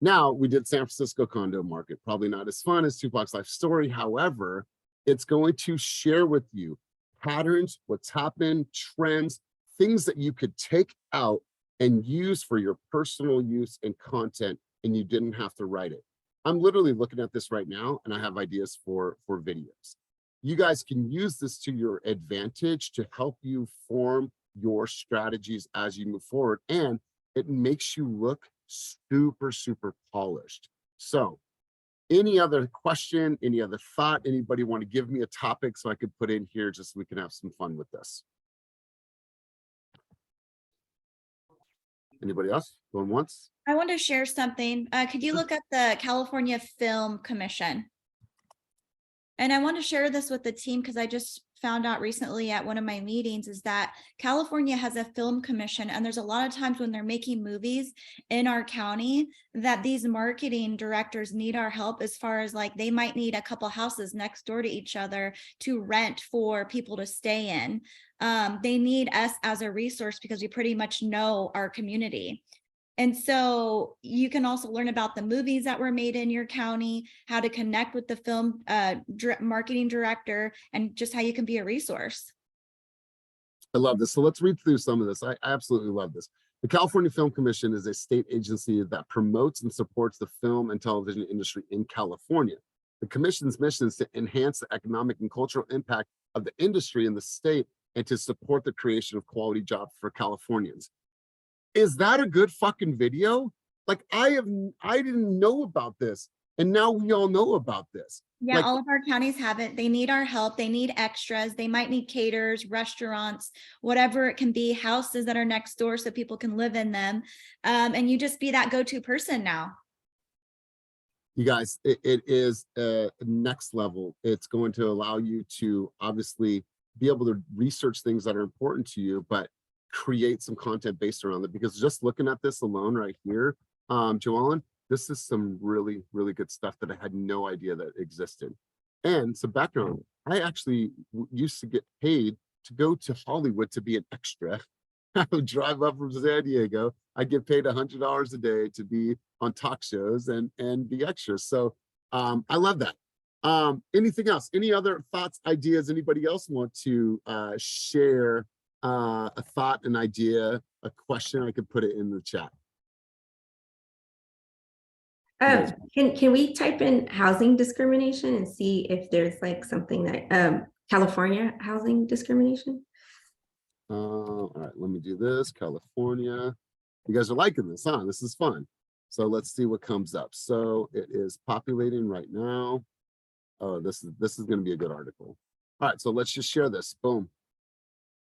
Speaker 1: Now we did San Francisco condo market. Probably not as fun as Tupac's life story. However, it's going to share with you patterns, what's happened, trends, things that you could take out and use for your personal use and content, and you didn't have to write it. I'm literally looking at this right now, and I have ideas for videos. You guys can use this to your advantage to help you form your strategies as you move forward, and it makes you look super, super polished. So any other question, any other thought, anybody want to give me a topic so I could put in here just so we can have some fun with this? Anybody else going once?
Speaker 3: I want to share something. Could you look at the California Film Commission? And I want to share this with the team because I just found out recently at one of my meetings is that California has a film commission, and there's a lot of times when they're making movies in our county that these marketing directors need our help, as far as like they might need a couple houses next door to each other to rent for people to stay in. They need us as a resource because we pretty much know our community. And so you can also learn about the movies that were made in your county, how to connect with the film marketing director, and just how you can be a resource.
Speaker 1: I love this. So let's read through some of this. I absolutely love this. The California Film Commission is a state agency that promotes and supports the film and television industry in California. The commission's mission is to enhance the economic and cultural impact of the industry in the state and to support the creation of quality jobs for Californians. Is that a good fucking video? Like I didn't know about this, and now we all know about this.
Speaker 3: Yeah,
Speaker 1: like,
Speaker 3: all of our counties have it. They need our help. They need extras. They might need caterers, restaurants, whatever it can be, houses that are next door so people can live in them. And you just be that go-to person now.
Speaker 1: You guys, it is next level. It's going to allow you to obviously be able to research things that are important to you, but create some content based around it, because just looking at this alone right here, Joellen, this is some really, really good stuff that I had no idea that existed. And some background, I actually used to get paid to go to Hollywood to be an extra. I would drive up from San Diego. I get paid $100 a day to be on talk shows and be extras. So I love that. Anything else? Any other thoughts, ideas? Anybody else want to share a thought, an idea, a question? I could put it in the chat.
Speaker 2: Can we type in housing discrimination and see if there's like something that California housing discrimination?
Speaker 1: All right, let me do this. California. You guys are liking this, huh? This is fun. So let's see what comes up. So it is populating right now. Oh, this is going to be a good article. All right, so let's just share this. Boom.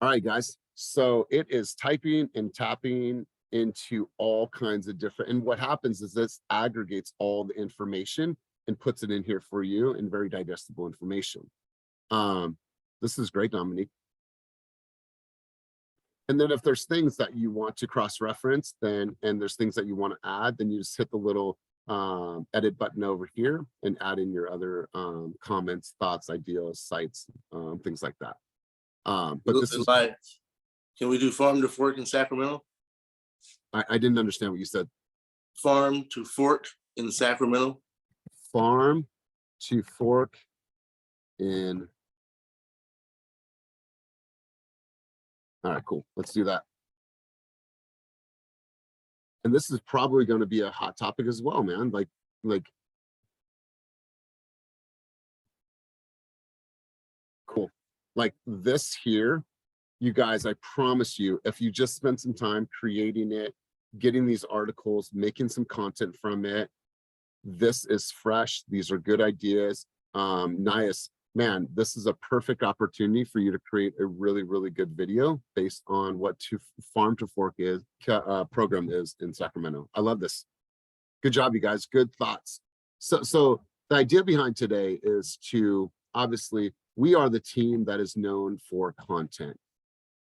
Speaker 1: All right, guys. So it is typing and tapping into all kinds of different, and what happens is this aggregates all the information and puts it in here for you in very digestible information. This is great, Dominique. And then if there's things that you want to cross-reference, then, and there's things that you want to add, then you just hit the little edit button over here and add in your other comments, thoughts, ideas, sites, things like that. But this is
Speaker 10: like, can we do farm to fork in Sacramento?
Speaker 1: I didn't understand what you said.
Speaker 10: Farm to fork in Sacramento.
Speaker 1: Farm to fork in. All right, cool. Let's do that. And this is probably going to be a hot topic as well, man. Like cool. Like this here, you guys, I promise you, if you just spend some time creating it, getting these articles, making some content from it, this is fresh. These are good ideas. Nias, man, this is a perfect opportunity for you to create a really, really good video based on what Farm to Fork is program is in Sacramento. I love this. Good job, you guys. Good thoughts. So the idea behind today is to, obviously, we are the team that is known for content.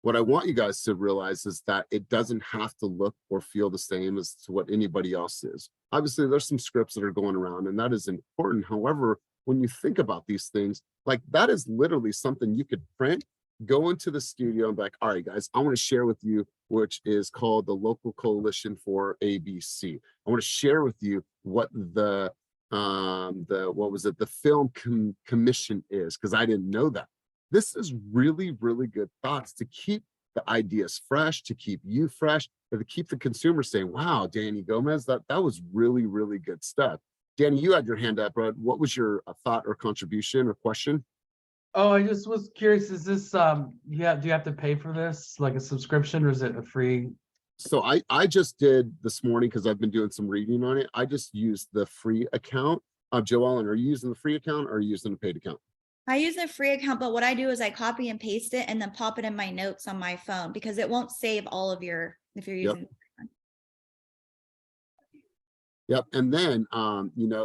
Speaker 1: What I want you guys to realize is that it doesn't have to look or feel the same as to what anybody else is. Obviously, there's some scripts that are going around, and that is important. However, when you think about these things, like that is literally something you could print, go into the studio and be like, all right, guys, I want to share with you, which is called the Local Coalition for ABC. I want to share with you what the film commission is, because I didn't know that. This is really, really good thoughts to keep the ideas fresh, to keep you fresh, and to keep the consumer saying, wow, Danny Gomez, that was really, really good stuff. Danny, you had your hand up, bro. What was your thought or contribution or question?
Speaker 11: Oh, I just was curious, is this, do you have to pay for this, like a subscription, or is it a free?
Speaker 1: So I just did this morning, because I've been doing some reading on it. I just used the free account. Joe Allen, are you using the free account or are you using the paid account?
Speaker 3: I use a free account, but what I do is I copy and paste it and then pop it in my notes on my phone, because it won't save all of your, if you're using.
Speaker 1: Yep. And then,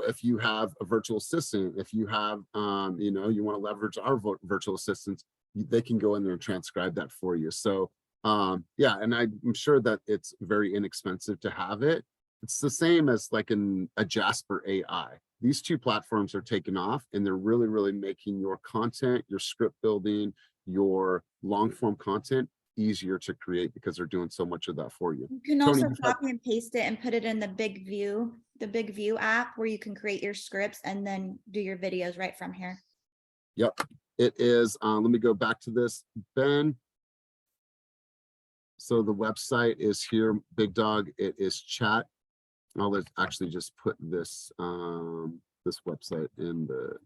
Speaker 1: if you have a virtual assistant, if you have, you want to leverage our virtual assistants, they can go in there and transcribe that for you. So, yeah, and I'm sure that it's very inexpensive to have it. It's the same as like a Jasper AI. These two platforms are taking off, and they're really, really making your content, your script building, your long form content easier to create, because they're doing so much of that for you.
Speaker 3: You can
Speaker 1: Tony,
Speaker 3: also copy and paste it and put it in the Big View app, where you can create your scripts and then do your videos right from here.
Speaker 1: Yep, it is. Let me go back to this, Ben. So the website is here, Big Dog. It is chat. I'll actually just put this this website in the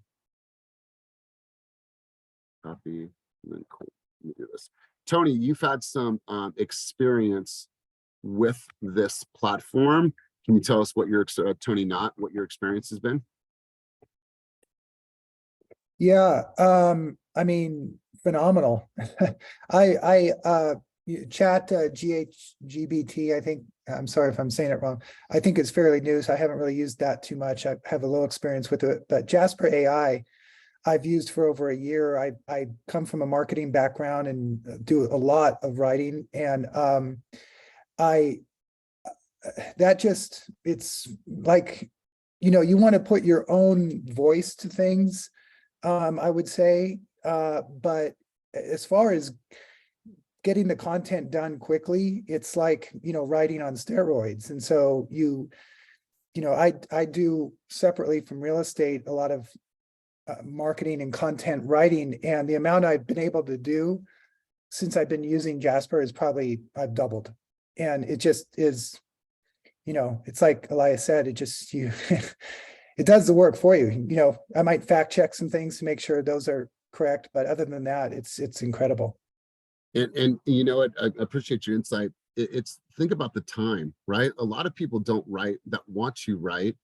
Speaker 1: copy. And then cool. Let me do this. Tony, you've had some experience with this platform. Can you tell us what your Tony, not what your experience has been?
Speaker 12: Yeah, I mean, phenomenal. I chat GHGBT, I think, I'm sorry if I'm saying it wrong. I think it's fairly new, so I haven't really used that too much. I have a little experience with it, but Jasper AI, I've used for over a year. I come from a marketing background and do a lot of writing, and it's like, you want to put your own voice to things, I would say, but as far as getting the content done quickly, it's like, writing on steroids. And so I do separately from real estate a lot of marketing and content writing, and the amount I've been able to do since I've been using Jasper is probably, I've doubled. And it just is, it's like Elias said, it just, it does the work for you. I might fact check some things to make sure those are correct, but other than that, it's incredible.
Speaker 1: And you know what, I appreciate your insight. It's think about the time, right? A lot of people don't write that want to write.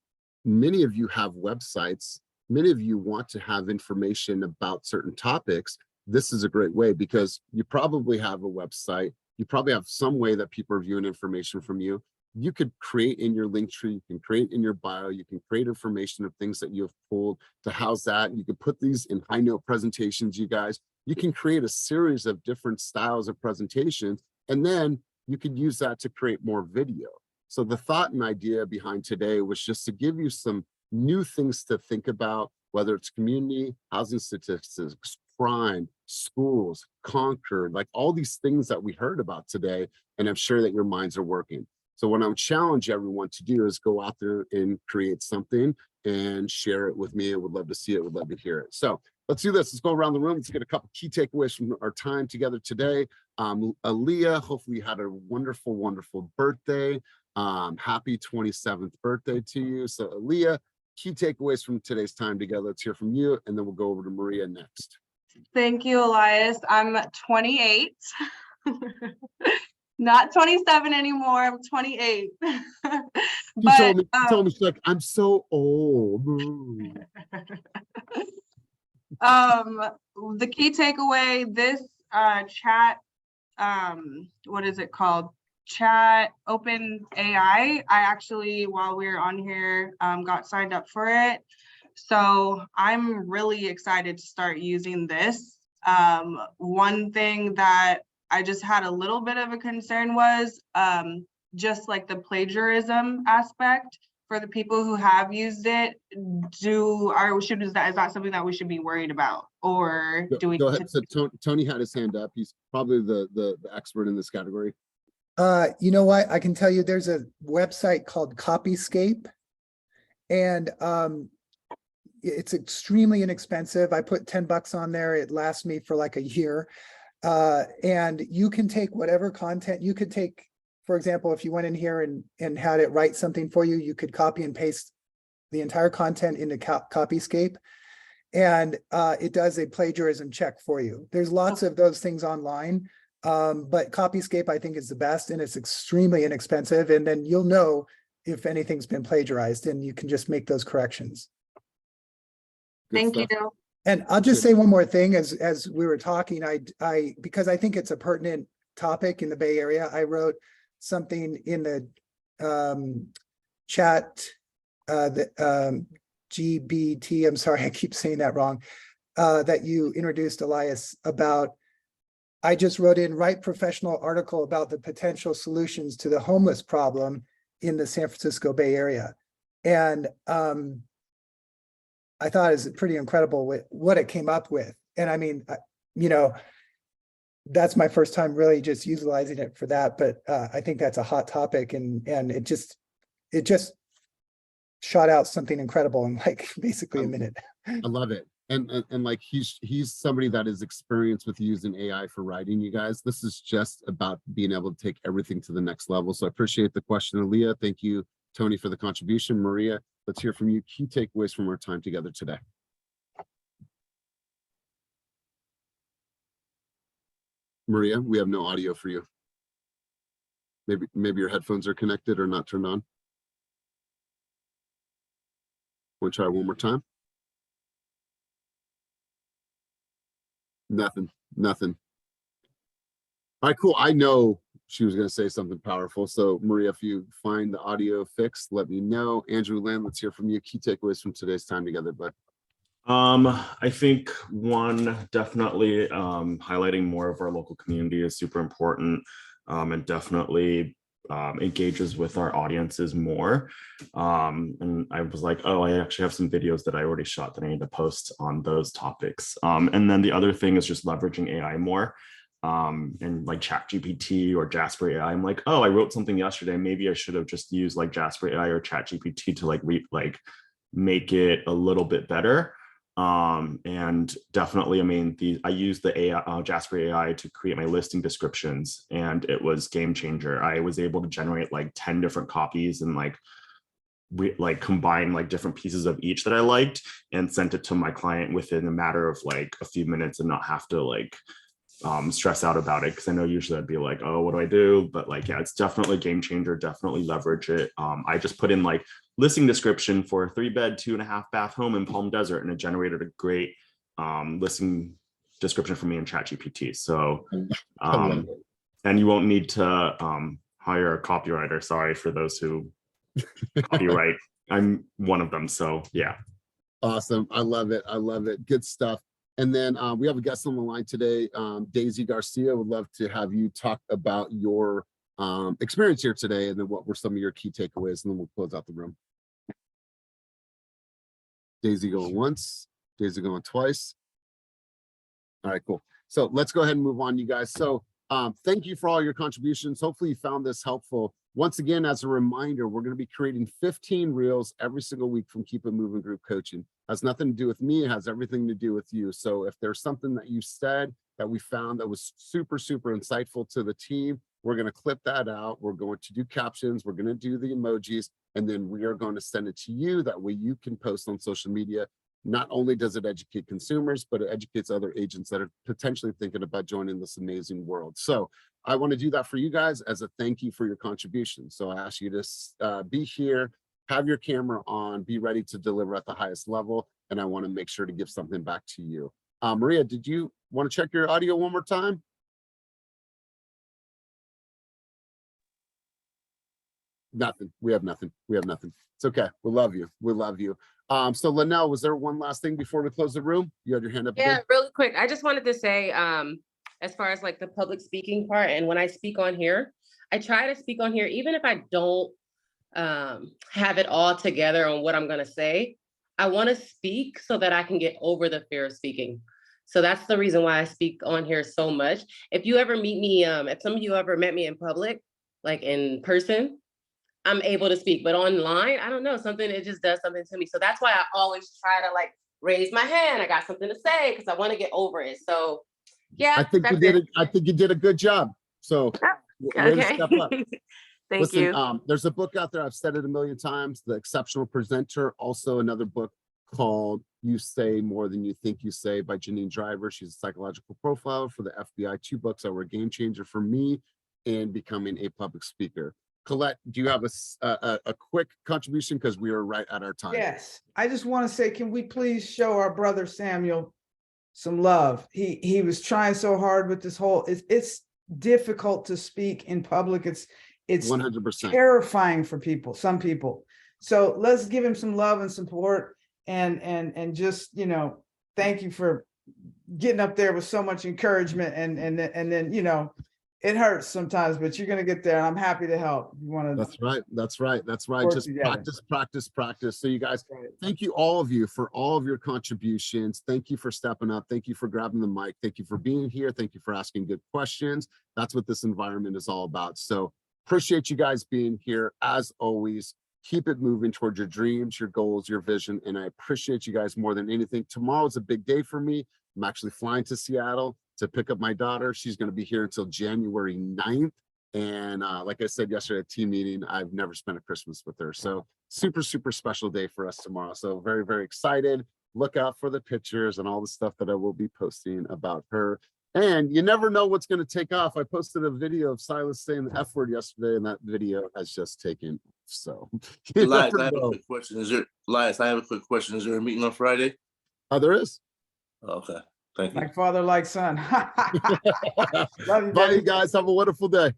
Speaker 1: Many of you have websites. Many of you want to have information about certain topics. This is a great way, because you probably have a website. You probably have some way that people are viewing information from you. You could create in your link tree, you can create in your bio, you can create information of things that you have pulled to house that. You can put these in high note presentations, you guys. You can create a series of different styles of presentations, and then you could use that to create more video. So the thought and idea behind today was just to give you some new things to think about, whether it's community, housing statistics, crime, schools, Concord, like all these things that we heard about today, and I'm sure that your minds are working. So what I would challenge everyone to do is go out there and create something and share it with me. I would love to see it, would love to hear it. So let's do this. Let's go around the room. Let's get a couple key takeaways from our time together today. Aaliyah, hopefully you had a wonderful, wonderful birthday. Happy 27th birthday to you. So Aaliyah, key takeaways from today's time together. Let's hear from you, and then we'll go over to Maria next.
Speaker 13: Thank you, Elias. I'm 28. Not 27 anymore. I'm 28.
Speaker 1: You told me, she's like, I'm so old.
Speaker 13: The key takeaway, this chat, what is it called? Chat Open AI. I actually, while we were on here, got signed up for it. So I'm really excited to start using this. One thing that I just had a little bit of a concern was just like the plagiarism aspect for the people who have used it. Is that something that we should be worried about, or do we?
Speaker 1: Go ahead. So Tony had his hand up. He's probably the expert in this category.
Speaker 12: You know what? I can tell you there's a website called Copyscape, and it's extremely inexpensive. I put $10 on there. It lasts me for like a year. And you can take whatever content you could take. For example, if you went in here and had it write something for you, you could copy and paste the entire content into Copyscape, and it does a plagiarism check for you. There's lots of those things online, but Copyscape I think is the best, and it's extremely inexpensive. And then you'll know if anything's been plagiarized, and you can just make those corrections.
Speaker 13: Thank you.
Speaker 12: And I'll just say one more thing as we were talking, because I think it's a pertinent topic in the Bay Area, I wrote something in the chat, GBT, I'm sorry, I keep saying that wrong, that you introduced, Elias, about, I just wrote in, write professional article about the potential solutions to the homeless problem in the San Francisco Bay Area. And I thought it was pretty incredible with what it came up with. And I mean, you know, that's my first time really just utilizing it for that, but I think that's a hot topic, and it just shot out something incredible in like basically a minute.
Speaker 1: I love it. And like he's somebody that is experienced with using AI for writing, you guys. This is just about being able to take everything to the next level. So I appreciate the question, Aaliyah. Thank you, Tony, for the contribution. Maria, let's hear from you. Key takeaways from our time together today. Maria, we have no audio for you. Maybe your headphones are connected or not turned on. Want to try one more time? Nothing. All right, cool. I know she was going to say something powerful. So Maria, if you find the audio fixed, let me know. Andrew Lynn, let's hear from you. Key takeaways from today's time together, bud.
Speaker 14: I think one, definitely highlighting more of our local community is super important, and definitely engages with our audiences more. And I was like, oh, I actually have some videos that I already shot that I need to post on those topics. And then the other thing is just leveraging AI more. And like ChatGPT or Jasper AI, I'm like, oh, I wrote something yesterday. Maybe I should have just used like Jasper AI or ChatGPT to like make it a little bit better. And definitely, I mean, I used the AI, Jasper AI to create my listing descriptions, and it was game changer. I was able to generate like 10 different copies and like combine like different pieces of each that I liked and sent it to my client within a matter of like a few minutes and not have to like stress out about it, because I know usually I'd be like, oh, what do I do? But like, yeah, it's definitely a game changer. Definitely leverage it. I just put in like listing description for a 3-bed 2.5-bath home in Palm Desert, and it generated a great listing description for me in ChatGPT. So and you won't need to hire a copywriter. Sorry for those who copyright. I'm one of them, so yeah.
Speaker 1: Awesome. I love it. Good stuff. And then we have a guest on the line today, Daisy Garcia. Would love to have you talk about your experience here today, and then what were some of your key takeaways, and then we'll close out the room. Daisy going once, Daisy going twice. All right, cool. So let's go ahead and move on, you guys. So thank you for all your contributions. Hopefully you found this helpful. Once again, as a reminder, we're going to be creating 15 reels every single week from Keep It Moving Group Coaching. Has nothing to do with me, it has everything to do with you. So if there's something that you said that we found that was super, super insightful to the team, we're going to clip that out. We're going to do captions. We're going to do the emojis, and then we are going to send it to you. That way you can post on social media. Not only does it educate consumers, but it educates other agents that are potentially thinking about joining this amazing world. So I want to do that for you guys as a thank you for your contribution. So I ask you to be here have your camera on, be ready to deliver at the highest level. And I want to make sure to give something back to you. Maria, did you want to check your audio one more time? Nothing. We have nothing. We have nothing. It's okay. We love you. We love you. So Linnell, was there one last thing before we close the room? You had your hand up
Speaker 4: Yeah,
Speaker 1: again?
Speaker 4: really quick. I just wanted to say, as far as like the public speaking part, and when I speak on here, I try to speak on here, even if I don't have it all together on what I'm going to say. I want to speak so that I can get over the fear of speaking. So that's the reason why I speak on here so much. If you ever meet me, if some of you ever met me in public, like in person, I'm able to speak, but online, I don't know, something, it just does something to me. So that's why I always try to like raise my hand. I got something to say because I want to get over it. So yeah,
Speaker 1: I think you did it. I think you did a good job. So way to
Speaker 4: Okay.
Speaker 1: step up.
Speaker 4: Thank
Speaker 1: Listen,
Speaker 4: you.
Speaker 1: there's a book out there. I've said it a million times, The Exceptional Presenter. Also another book called You Say More Than You Think You Say by Janine Driver. She's a psychological profiler for the FBI. 2 books that were a game changer for me in becoming a public speaker. Colette, do you have a quick contribution? Because we are right at our time.
Speaker 7: Yes, I just want to say, can we please show our brother Samuel some love? He was trying so hard with this whole, it's difficult to speak in public. It's
Speaker 1: 100%.
Speaker 7: terrifying for people, some people. So let's give him some love and support, and just, you know, thank you for getting up there with so much encouragement, and then, you know, it hurts sometimes, but you're going to get there. And I'm happy to help. You want to.
Speaker 1: That's right. That's right. That's right.
Speaker 7: Work
Speaker 1: Just
Speaker 7: together.
Speaker 1: practice, practice, practice. So you guys, thank you, all of you, for all of your contributions. Thank you for stepping up. Thank you for grabbing the mic. Thank you for being here. Thank you for asking good questions. That's what this environment is all about. So appreciate you guys being here. As always, keep it moving toward your dreams, your goals, your vision. And I appreciate you guys more than anything. Tomorrow's a big day for me. I'm actually flying to Seattle to pick up my daughter. She's going to be here until January 9th. And like I said yesterday at team meeting, I've never spent a Christmas with her. So super, super special day for us tomorrow. So very, very excited. Look out for the pictures and all the stuff that I will be posting about her. And you never know what's going to take off. I posted a video of Silas saying the F word yesterday, and that video has just taken off. So
Speaker 10: Elias, I have a quick question. Elias, I have a quick question. Is there a meeting on Friday?
Speaker 1: Oh, there is.
Speaker 10: Okay. Thank you.
Speaker 7: Like father, like son. Love you,
Speaker 1: Bye,
Speaker 7: baby.
Speaker 1: you guys. Have a wonderful day.